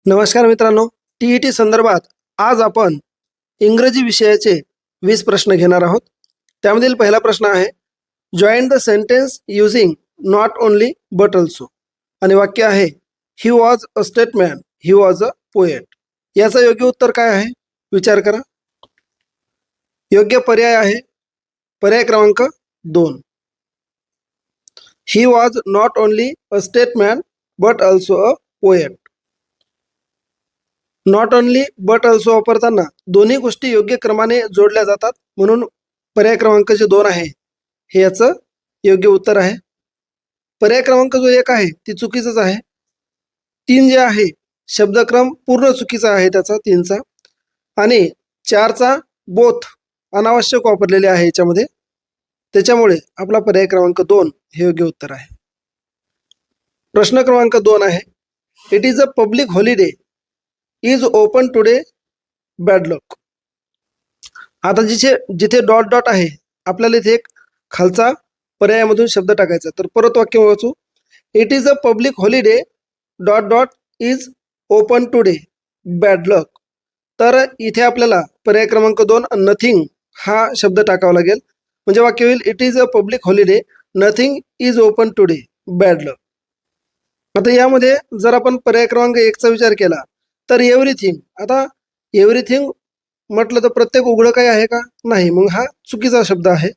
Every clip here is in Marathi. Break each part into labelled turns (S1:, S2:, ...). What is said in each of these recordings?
S1: नमस्कार मित्रांनो, टी संदर्भात आज आपण इंग्रजी विषयाचे 20 प्रश्न घेणार आहोत. त्यामधील पहिला प्रश्न आहे, join the sentence using not only but also. आणि वाक्य आहे, he was a statesman, he was a poet. याचं योग्य उत्तर काय आहे विचार करा. योग्य पर्याय आहे पर्याय क्रमांक 2. He was not only a statesman but also a poet. Not only but also वापरताना दोन्ही गोष्टी योग्य क्रमाने जोडल्या जातात, म्हणून पर्याय क्रमांक जे 2 आहे हे याचं योग्य उत्तर आहे. पर्याय क्रमांक जो 1 आहे ती चुकीचंच आहे. 3 जे आहे शब्दक्रम पूर्ण चुकीचा आहे त्याचा 3चा, आणि 4चा बोथ अनावश्यक वापरलेले आहे याच्यामध्ये. त्याच्यामुळे आपला पर्याय क्रमांक 2 हे योग्य उत्तर आहे. प्रश्न क्रमांक 2 आहे, it is a public holiday is open today bad luck. आता जिथे डॉट डॉट आहे आपल्याला इथे एक खालचा पर्यायामधून शब्द टाकायचा. तर परत वाक्य वाचू, it is a public holiday dot dot is open today bad luck. तर इथे आपल्याला पर्याय क्रमांक 2 नथिंग हा शब्द टाकावा लागेल. म्हणजे वाक्य होईल, it is a public holiday nothing is open today bad luck. आता यामध्ये जर आपण पर्याय क्रमांक 1चा विचार केला तर एव्हरीथिंग. आता एव्हरीथिंग म्हटलं तर प्रत्येक उघडं काही आहे का? नाही, मग हा चुकीचा शब्द आहे.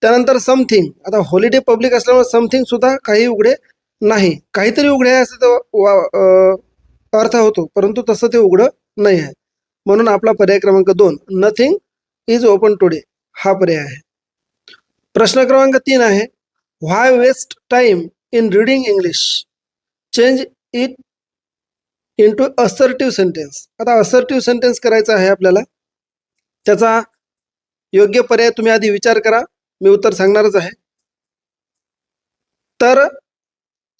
S1: त्यानंतर समथिंग. आता हॉलिडे पब्लिक असल्यामुळे समथिंग सुद्धा काही उघडे नाही. काहीतरी उघडे आहे असं तो अर्थ होतो, परंतु तसं ते उघडं नाही आहे. म्हणून आपला पर्याय क्रमांक 2 नथिंग इज ओपन टुडे हा पर्याय आहे. प्रश्न क्रमांक 3 आहे, why waste time in reading English, change it into assertive sentence. आता असर्टिव्ह सेंटेन्स करायचा आहे आपल्याला. त्याचा योग्य पर्याय तुम्ही आधी विचार करा, मी उत्तर सांगणारच आहे. तर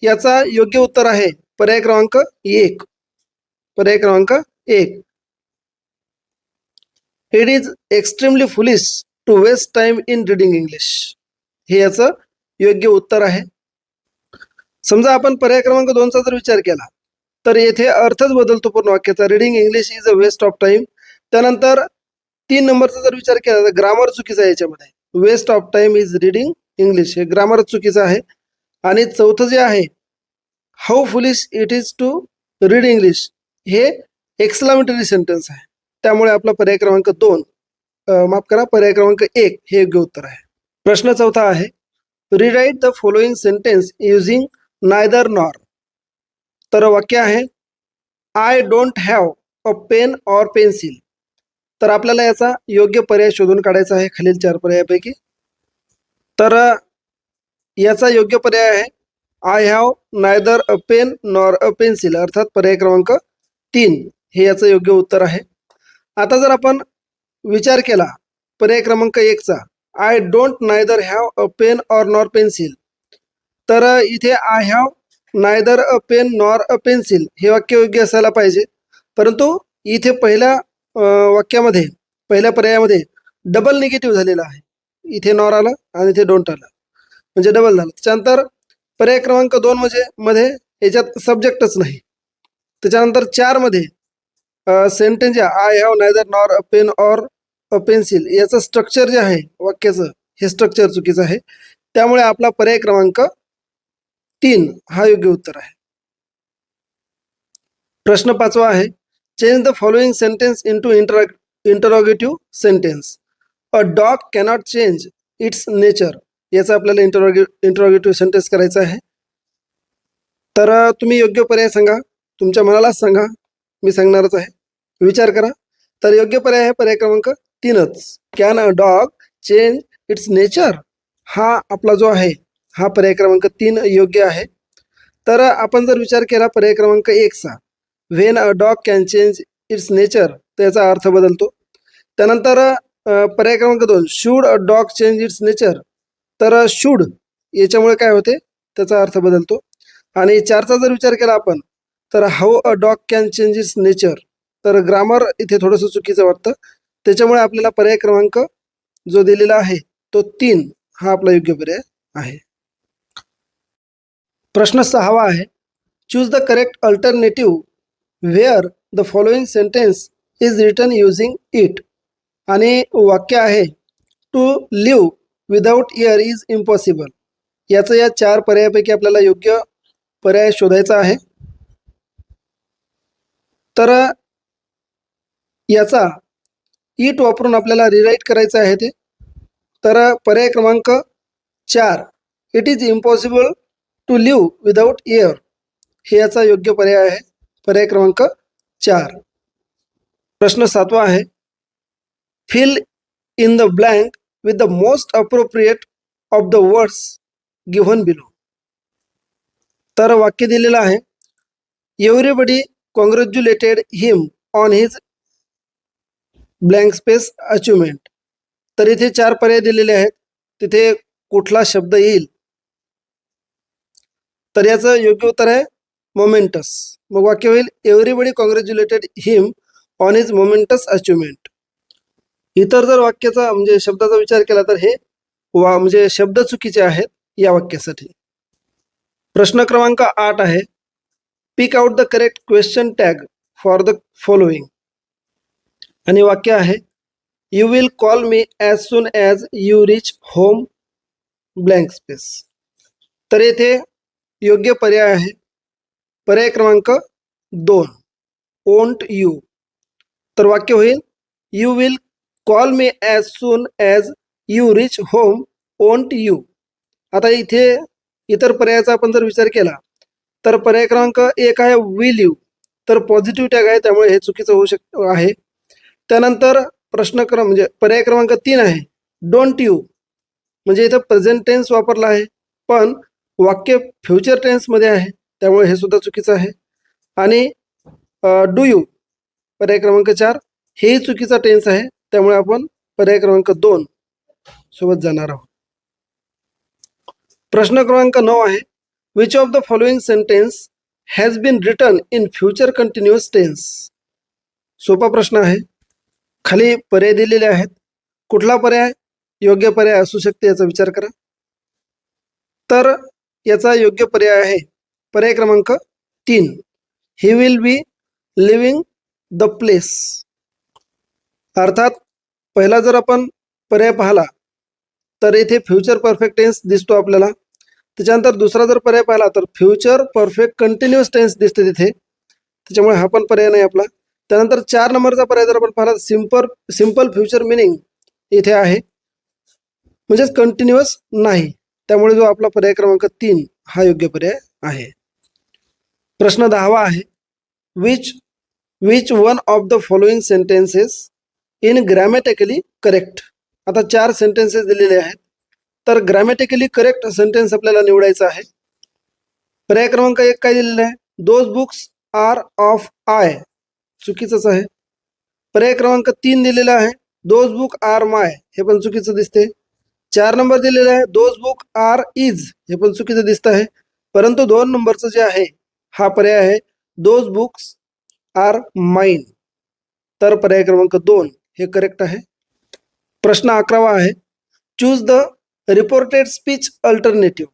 S1: याचा योग्य उत्तर आहे पर्याय क्रमांक 1. पर्याय क्रमांक 1, it is extremely foolish to waste time in reading English. हे याचं योग्य उत्तर आहे. समजा आपण पर्याय क्रमांक 2चा जर विचार केला तर येथे अर्थच बदलतो पूर्ण वाक्याचा. Reading English is a waste of time. त्यानंतर 3 नंबरचा जर विचार केला तर ग्रामर चुकीचा आहे याच्यामध्ये. Waste of time is reading English हे ग्रामर चुकीचं आहे. आणि 4थं जे आहे, how foolish it is to read English, हे एक्सक्लामेटरी सेंटेन्स आहे. त्यामुळे आपला पर्याय क्रमांक 2 माफ करा पर्याय क्रमांक 1 हे योग्य उत्तर आहे. प्रश्न 4था आहे, rewrite the following sentence using neither nor. तर वाक्य आहे, I don't have a pen or pencil. तर आपल्याला याचा योग्य पर्याय शोधून काढायचा आहे खालील 4 पर्यायापैकी. तर याचा योग्य पर्याय आहे, I have neither a pen nor a pencil, अर्थात पर्याय क्रमांक 3 हे याचं योग्य उत्तर आहे. आता जर आपण विचार केला पर्याय क्रमांक 1चा, I don't neither have a pen or nor pencil, तर इथे I have neither a pen nor a pencil हे वाक्य योग्य असायला पाहिजे. परंतु इथे पहिल्या वाक्यामध्ये पहिल्या पर्यायामध्ये डबल निगेटिव्ह झालेला आहे. इथे नॉर आलं आणि इथे डोंट आलं, म्हणजे डबल झालं. त्याच्यानंतर पर्याय क्रमांक 2 मध्ये याच्यात सब्जेक्टच नाही. त्याच्यानंतर 4 मध्ये sentence I have neither nor a pen or a pencil याचं स्ट्रक्चर जे आहे वाक्याचं हे स्ट्रक्चर चुकीचं आहे. त्यामुळे आपला पर्याय क्रमांक 3 हा योग्य उत्तर आहे. प्रश्न 5वा आहे, change the following sentence into interrogative sentence. A dog cannot change its nature. याचा आपल्याला इंटरोगेटिव्ह सेंटेन्स करायचा आहे. तर तुम्ही योग्य पर्याय सांगा, तुमच्या मनालाच सांगा, मी सांगणारच आहे, विचार करा. तर योग्य पर्याय आहे पर्याय क्रमांक 3च, can a dog change its nature. हा आपला जो आहे हा पर्याय क्रमांक 3 योग्य आहे. तर आपण जर विचार केला पर्याय क्रमांक 1चा, when a dog can change its nature, तर याचा अर्थ बदलतो. त्यानंतर पर्याय क्रमांक 2, should a dog change its nature, तर शूड याच्यामुळे काय होते त्याचा अर्थ बदलतो. आणि 4चा जर विचार केला आपण तर how a dog can change its nature, तर ग्रामर इथे थोडंसं चुकीचं वाटतं. त्याच्यामुळे आपल्याला पर्याय क्रमांक जो दिलेला आहे तो 3 हा आपला योग्य पर्याय आहे. प्रश्न 6वा आहे, choose the correct alternative where the following sentence is written using it. आणि वाक्य आहे to live without air is impossible. याचं या 4 पर्यायापैकी आपल्याला योग्य पर्याय शोधायचा आहे. तर याचा इट वापरून आपल्याला रिराईट करायचं आहे ते. तर पर्याय क्रमांक 4, it is impossible to live without air, हे याचा योग्य पर्याय आहे. पर्याय क्रमांक 4. प्रश्न 7वा आहे, fill in the blank with the most appropriate of the words given below. तर वाक्य दिलेलं आहे, everybody congratulated him on his blank space achievement. तर इथे 4 पर्याय दिलेले आहेत, तिथे कुठला शब्द येईल. तर याचं योग्य उत्तर आहे मोमेंटस. मग वाक्य होईल everybody congratulated him on his momentous achievement. इतर जर वाक्याचा म्हणजे शब्दाचा विचार केला तर हे म्हणजे शब्द चुकीचे आहेत या वाक्यासाठी. प्रश्न क्रमांक 8 आहे, pick out the correct question tag for the following. आणि वाक्य आहे, you will call me as soon as you reach home blank space. तर येथे योग्य पर्याय आहे पर्याय क्रमांक 2, ओंट यू. तर वाक्य होईल you will call me as soon as you reach home ओंट you. आता इथे इतर पर्यायाचा आपण जर विचार केला तर पर्याय क्रमांक 1 आहे विल यू. तर पॉझिटिव्ह टॅग आहे, त्यामुळे हे चुकीचं होऊ आहे. त्यानंतर म्हणजे पर्याय क्रमांक 3 आहे डोंट यू. म्हणजे इथं प्रेझेंट टेन्स वापरला आहे, पण वाक्य फ्युचर टेन्समध्ये आहे, त्यामुळे हे सुद्धा चुकीचं आहे. आणि डू यू पर्याय क्रमांक 4 हेही चुकीचा टेन्स आहे, त्यामुळे आपण पर्याय क्रमांक 2 सोबत जाणार आहोत. प्रश्न क्रमांक 9 आहे, which of the following sentence has been written in future continuous tense. सोपा प्रश्न आहे, खाली पर्याय दिलेले आहेत, कुठला पर्याय योग्य पर्याय असू शकते याचा विचार करा. तर याचा योग्य पर्याय आहे पर्याय क्रमांक 3, he will be living the place. अर्थात पहिला जर आपण पर्याय पाहिला तर इथे फ्युचर परफेक्ट टेन्स दिसतो आपल्याला. त्याच्यानंतर दुसरा जर पर्याय पाहिला तर फ्युचर परफेक्ट कंटिन्युअस टेन्स दिसते तिथे, त्याच्यामुळे हा पण पर्याय नाही आपला. त्यानंतर 4 नंबरचा पर्याय जर आपण पाहिला सिंपल फ्युचर मिनिंग इथे आहे, म्हणजेच कंटिन्युअस नाही, त्यामुळे जो आपला पर्याय क्रमांक 3 हा योग्य पर्याय आहे. प्रश्न 10वा आहे, which one of the following sentences in grammatically correct. आता 4 सेंटेन्सेस दिलेले आहेत, तर ग्रॅमॅटिकली करेक्ट सेंटेन्स आपल्याला निवडायचा आहे. पर्याय क्रमांक 1 काय दिलेला आहे, those books are of I. चुकीचंच आहे. पर्याय क्रमांक 3 दिलेला आहे, दोज बुक आर माय. हे पण चुकीचं दिसते. 4 नंबर दिलेला आहे, दोज बुक आर इज. हे पण चुकीचं दिसत आहे. परंतु 2 नंबरचं जे आहे हा पर्याय आहे, दोज बुक्स आर माइन. तर पर्याय क्रमांक 2 हे करेक्ट आहे. प्रश्न 11वा आहे, choose the reported speech alternative.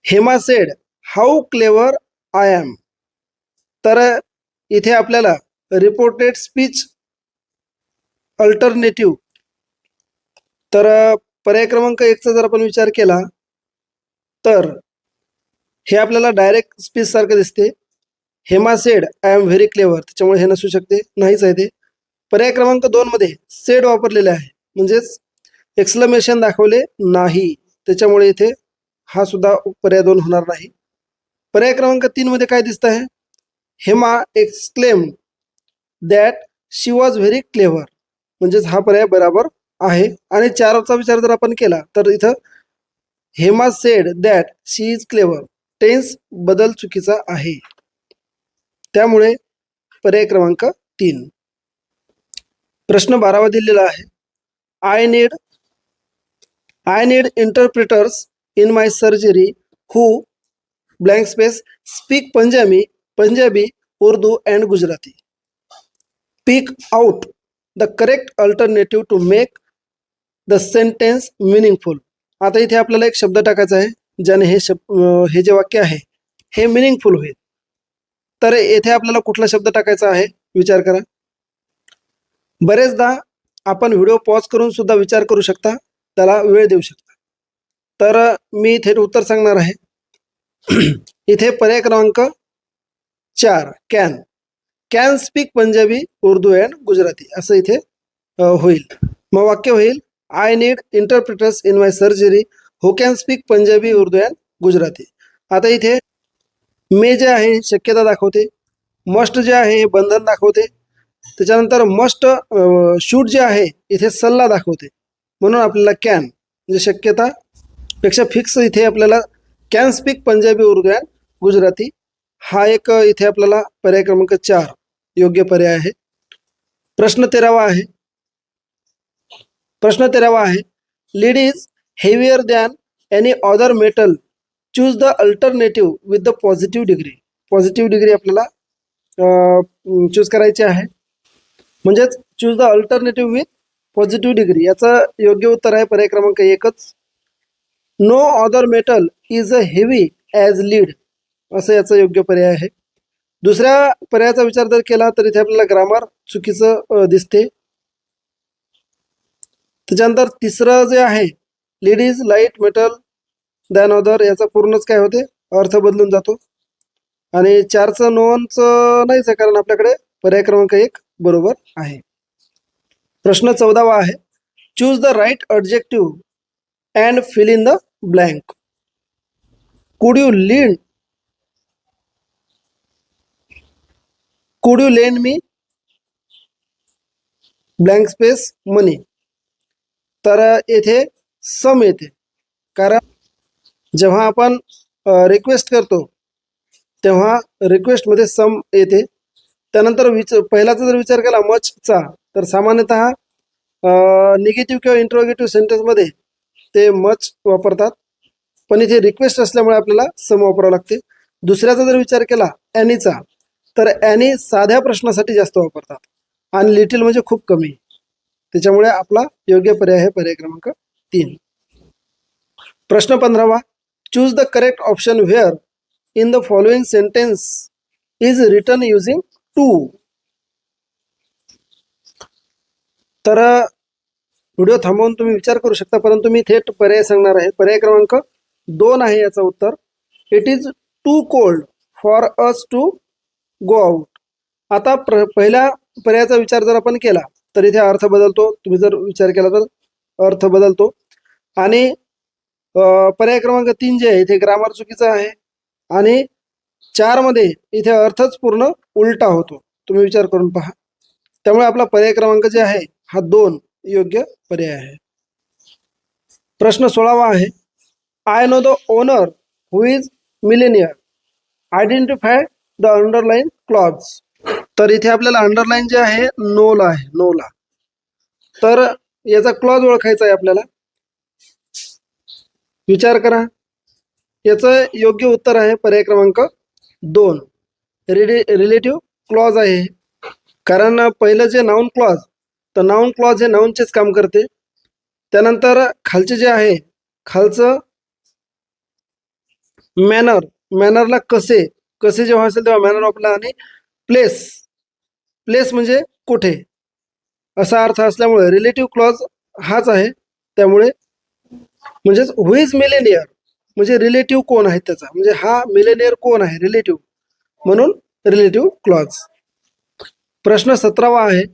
S1: Hema said how clever I am. तर इथे आपल्याला रिपोर्टेड स्पीच अल्टरनेटिव्ह, तर पर्याय क्रमांक 1चा जर आपण विचार केला तर हे आपल्याला डायरेक्ट स्पीच सारखं दिसते. Hema said I am very clever, त्याच्यामुळे हे नसू शकते, नाहीच आहे ते. पर्याय क्रमांक 2 मध्ये सेड वापरलेले आहे, म्हणजेच एक्सक्लेमेशन दाखवले नाही, त्याच्यामुळे इथे हा सुद्धा पर्याय 2 होणार नाही. पर्याय क्रमांक 3 मध्ये काय दिसत आहे, Hema exclaim that she was very clever, म्हणजेच हा पर्याय बरोबर आहे. आणि 4चा विचार जर आपण केला तर इथं Hema said that she is clever, tense बदल चुकीचा आहे, त्यामुळे पर्याय क्रमांक 3. प्रश्न 12वा दिलेला आहे, I need interpreters in my surgery who blank space speak Punjabi Urdu and Gujarati. Pick out the correct alternative to make the sentence meaningful. आता इथे आपल्याला एक शब्द टाकायचा आहे ज्याने हे जे वाक्य आहे हे मिनिंगफुल होईल. तर येथे आपल्याला कुठला शब्द टाकायचा आहे विचार करा. बरेचदा आपण व्हिडिओ पॉज करून सुद्धा विचार करू शकता, त्याला वेळ देऊ शकता. तर मी थेट उत्तर सांगणार आहे. इथे पर्याय क्रमांक 4 can speak Punjabi Urdu and Gujarati असं इथे होईल. मग वाक्य होईल I need interpreters in my surgery who can speak Punjabi Urdu and Gujarati. आता इथे मे जे आहे शक्यता दाखवते, मस्ट जे आहे हे बंधन दाखवते, त्याच्यानंतर मस्ट शूट जे आहे इथे सल्ला दाखवते. म्हणून आपल्याला कॅन म्हणजे शक्यता पेक्षा फिक्स इथे आपल्याला can speak Punjabi Urdu and Gujarati हा एक इथे आपल्याला पर्याय क्रमांक 4 योग्य पर्याय आहे. प्रश्न 13वा आहे lead is heavier than any other metal choose the alternative with the positive degree. Positive degree आपल्याला चूज करायची आहे, म्हणजेच choose the alternative with positive degree. याचं योग्य उत्तर आहे पर्याय क्रमांक 1च. No other metal is a heavy as lead असं याचं योग्य पर्याय आहे. दुसऱ्या पर्यायाचा विचार जर केला तर इथे आपल्याला ग्रामर चुकीचं दिसते. त्याच्यानंतर तिसरं जे आहे lead is light metal than other याचा पूर्णच काय होते अर्थ बदलून जातो. आणि 4चं नोनचं नाहीच आहे, कारण आपल्याकडे पर्याय क्रमांक 1 बरोबर आहे. प्रश्न 14वा आहे choose the right adjective and fill in the blank. Could you lend me blank space money. तर येथे सम येते, कारण जेव्हा आपण रिक्वेस्ट करतो तेव्हा रिक्वेस्टमध्ये सम येते. त्यानंतर पहिल्याचा जर विचार केला मचचा तर सामान्यतः निगेटिव्ह किंवा इंट्रोगेटिव्ह सेंटेन्समध्ये ते मच वापरतात, पण इथे रिक्वेस्ट असल्यामुळे आपल्याला सम वापरावं लागते. दुसऱ्याचा जर विचार केला ॲनीचा तर ॲनी साध्या प्रश्नासाठी जास्त वापरतात आणि लिटिल म्हणजे खूप कमी. त्याच्यामुळे आपला योग्य पर्याय आहे पर्याय क्रमांक 3. प्रश्न 15वा choose the correct option where in the following sentence is written using too. तर व्हिडिओ थांबवून तुम्ही विचार करू शकता, परंतु मी थेट पर्याय सांगणार आहे. पर्याय क्रमांक 2 आहे याचं उत्तर. It is too cold for us to go out. आता पहिल्या पर्यायाचा विचार जर आपण केला तर इथे अर्थ बदलतो. तुम्ही जर विचार केला तर अर्थ बदलतो. आणि पर्याय क्रमांक 3 जे आहे इथे ग्रामर चुकीचं आहे आणि 4 मध्ये इथे अर्थच पूर्ण उलटा होतो. तुम्ही विचार करून पहा. त्यामुळे आपला पर्याय क्रमांक जे आहे हा 2 योग्य पर्याय आहे. प्रश्न 16वा आहे I know the owner who is Millionaire identify the underline clause. तर इथे आपल्याला अंडरलाईन जे आहे नोला आहे, नोला. तर याचा क्लॉज ओळखायचा आहे आपल्याला. विचार करा. याचं योग्य उत्तर आहे पर्याय क्रमांक 2 रिलेटिव्ह क्लॉज आहे. कारण पहिलं जे नाऊन क्लॉज तर नाऊन क्लॉज हे नाऊनचेच काम करते. त्यानंतर खालचे जे आहे खालचं मॅनरला कसे जेव्हा असेल तेव्हा मॅनर वापरला. आणि प्लेस म्हणजे कुठे असा अर्थ असल्यामुळे रिलेटिव्ह क्लॉज हाच आहे. त्यामुळे म्हणजेच हु इज मिलेनियर म्हणजे रिलेटिव्ह कोण आहे त्याचा, म्हणजे हा मिलेनियर कोण आहे रिलेटिव्ह, म्हणून रिलेटिव्ह क्लॉज. प्रश्न 17वा आहे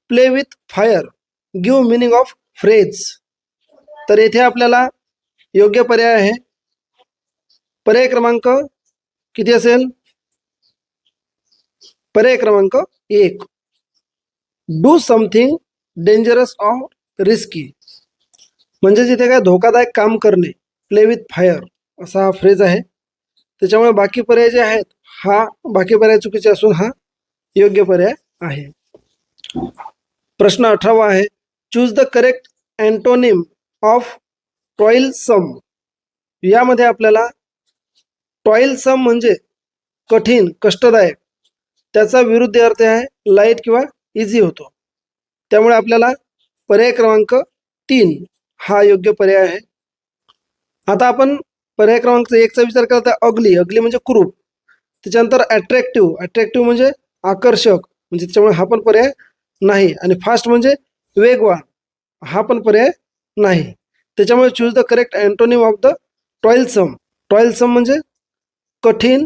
S1: play with fire give meaning of phrase. तर येथे आपल्याला योग्य पर्याय आहे पर्याय क्रमांक किती असेल पर्याय क्रमांक 1 do something dangerous or risky. म्हणजे जिथे काय धोकादायक काम करणे प्ले विथ फायर असा हा फ्रेज आहे. त्याच्यामुळे बाकी पर्याय जे आहेत बाकी पर्याय चुकीचे असून हा योग्य पर्याय आहे. प्रश्न 18वा आहे choose the correct antonym of toilsome. यामध्ये आपल्याला टॉइलसम म्हणजे कठीण कष्टदायक, त्याचा विरुद्ध अर्थ आहे लाईट किंवा इझी होतो. त्यामुळे आपल्याला पर्याय क्रमांक 3 हा योग्य पर्याय आहे. आता आपण पर्याय क्रमांक 1चा विचार करता अगली म्हणजे कुरूप. त्याच्यानंतर अट्रॅक्टिव्ह म्हणजे आकर्षक, म्हणजे त्याच्यामुळे हा पण पर्याय नाही. आणि फास्ट म्हणजे वेगवान, हा पण पर्याय नाही. त्याच्यामुळे choose the correct antonym of the toilsome. Toilsome म्हणजे कठीण,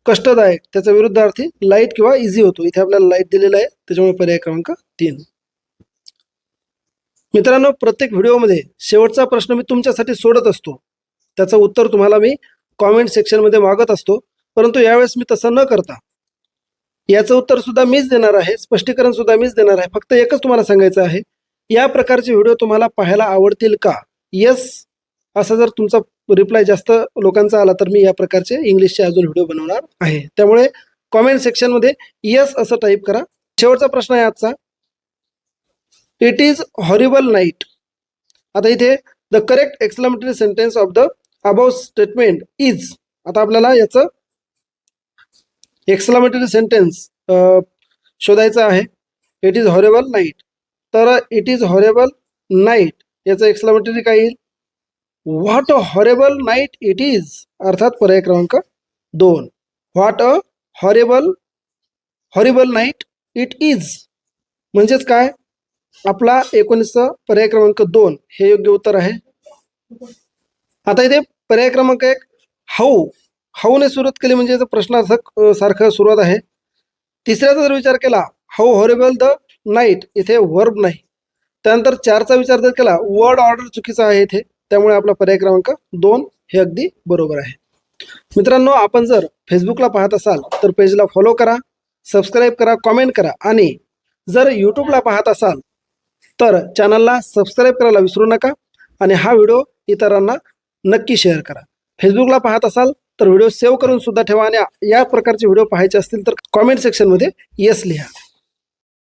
S1: कष्टदायक. त्याचा विरुद्धार्थी लाईट किंवा इझी होतो. इथे आपल्याला लाईट दिलेला आहे, त्याच्यामुळे पर्याय क्रमांक 3. मित्रांनो, प्रत्येक व्हिडिओमध्ये शेवटचा प्रश्न मी तुमच्यासाठी सोडत असतो, त्याचं उत्तर तुम्हाला मी कॉमेंट सेक्शनमध्ये मागत असतो. परंतु यावेळेस मी तसं न करता याचं उत्तर सुद्धा मीच देणार आहे, स्पष्टीकरण सुद्धा मीच देणार आहे. फक्त एकच तुम्हाला सांगायचं आहे, या प्रकारचे व्हिडिओ तुम्हाला पाहायला आवडतील का? येस असा जर तुमचा रिप्लाय जास्त लोकांचा आला तर मी या प्रकारचे इंग्लिशचे अजून व्हिडिओ बनवणार आहे. त्यामुळे कॉमेंट सेक्शनमध्ये येस असं टाईप करा. शेवटचा प्रश्न आहे आजचा. It is horrible night. आता इथे the correct exclamatory sentence of the above statement is. आता आपल्याला याचं एक्सक्लेमेटरी सेंटेन्स शोधायचं आहे. It is horrible night. तर इट इज हॉरेबल नाईट याचं एक्सक्लेमेटरी काय येईल? What a horrible night it is. अर्थात पर्याय क्रमांक 2. What a horrible night it is. म्हणजेच काय? आपला 19 पर्याय क्रमांक 2 हे योग्य उत्तर आहे. आता इथे पर्याय क्रमांक 1 हाऊने सुरुवात केली म्हणजे प्रश्नार्थक सारखं सुरुवात आहे. तिसऱ्याचा जर विचार केला, हाऊ हॉरेबल द नाईट, इथे वर्ब नाही. त्यानंतर 4चा विचार जर केला, वर्ड ऑर्डर चुकीचा आहे इथे, त्यामुळे आपला पर्याय क्रमांक 2 हे अगदी बरोबर आहे. मित्रांनो, आपण जर फेसबुकला पाहत असाल तर पेजला फॉलो करा, सबस्क्राईब करा, कॉमेंट करा. आणि जर यूट्यूबला पाहत असाल तर चॅनलला सबस्क्राईब करायला विसरू नका. आणि हा व्हिडिओ इतरांना नक्की शेअर करा. फेसबुकला पाहत असाल तर व्हिडिओ सेव्ह करून सुद्धा ठेवा. आणि या प्रकारचे व्हिडिओ पाहायचे असतील तर कॉमेंट सेक्शनमध्ये येस लिहा.